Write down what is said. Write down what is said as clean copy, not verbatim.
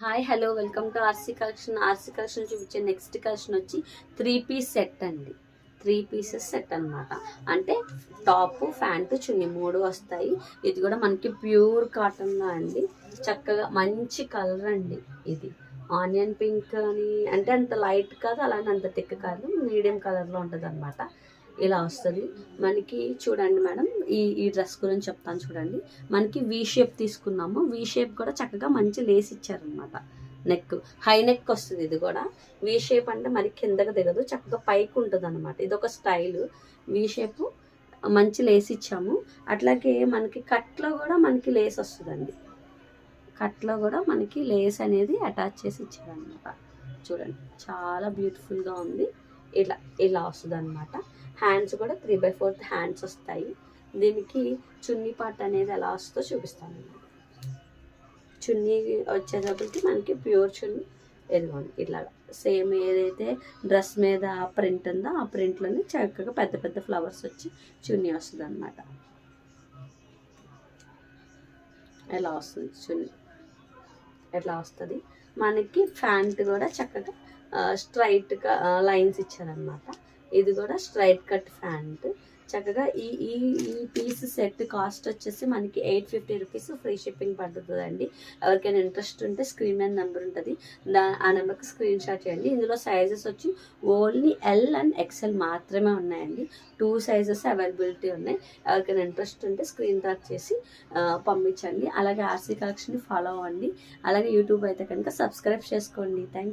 Hi hello welcome to RC collection. RC collection చూపించే next collection వచ్చి 3 piece set అండి. 3 pieces set అనమాట. అంటే టాప్ ప్యాంటు చున్నీ 3 వస్తాయి. ఇది కూడా మనకి ప్యూర్ కాటన్లో అండి. చక్కగా మంచి కలర్ అండి. ఇది ఆనియన్ పింక్ అని అంటే అంత లైట్ కాదు, అలానే అంత థిక్ కాదు, మీడియం కలర్లో ఉంటుంది అనమాట. ఇలా వస్తుంది మనకి. చూడండి మేడం, ఈ డ్రెస్ గురించి చెప్తాను చూడండి. మనకి వీ షేప్ తీసుకున్నాము. వీ షేప్ కూడా చక్కగా మంచి లేస్ ఇచ్చారనమాట. నెక్ హై నెక్ వస్తుంది. ఇది కూడా వీ షేప్ అంటే మరి కిందకి దిగదు, చక్కగా పైకి ఉంటుంది అనమాట. ఇది ఒక స్టైల్. వీ షేప్ మంచి లేస్ ఇచ్చాము. అట్లాగే మనకి కట్లో కూడా మనకి లేస్ వస్తుందండి. కట్లో కూడా మనకి లేస్ అనేది అటాచ్ చేసి ఇచ్చారనమాట. చూడండి చాలా బ్యూటిఫుల్గా ఉంది. ఇలా ఇలా వస్తుంది అనమాట. హ్యాండ్స్ కూడా 3/4 హ్యాండ్స్ వస్తాయి. దీనికి చున్నీ పార్ట్ అనేది ఎలా వస్తుందో చూపిస్తాను. చున్నీ వచ్చేటప్పటికి మనకి ప్యూర్ చున్నీ ఎదుగుంది. ఇట్లా సేమ్ ఏదైతే డ్రెస్ మీద ప్రింట్ ఉందో ఆ ప్రింట్లోనే చక్కగా పెద్ద పెద్ద ఫ్లవర్స్ వచ్చి చున్నీ వస్తుంది అనమాట. ఎలా వస్తుంది చున్నీ, ఎట్లా వస్తుంది మనకి. ప్యాంట్ కూడా చక్కగా స్ట్రైట్గా లైన్స్ ఇచ్చారనమాట. ఇది కూడా స్ట్రైట్ కట్ ప్యాంట్. చక్కగా ఈ ఈ ఈ పీస్ సెట్ కాస్ట్ వచ్చేసి మనకి 850 రూపీస్. ఫ్రీ షిప్పింగ్ పడుతుందండి. ఎవరికైనా ఇంట్రెస్ట్ ఉంటే స్క్రీన్ మీద నెంబర్ ఉంటుంది, ఆ నెంబర్కి స్క్రీన్ షాట్ చేయండి. ఇందులో సైజెస్ వచ్చి ఓన్లీ ఎల్ అండ్ ఎక్సెల్ మాత్రమే ఉన్నాయండి. 2 సైజెస్ అవైలబిలిటీ ఉన్నాయి. ఎవరికైనా ఇంట్రెస్ట్ ఉంటే స్క్రీన్ షాట్ చేసి పంపించండి. అలాగే ఆర్సీ కలెక్షన్ ఫాలో అవ్వండి. అలాగే యూట్యూబ్ అయితే కనుక సబ్స్క్రైబ్ చేసుకోండి. థ్యాంక్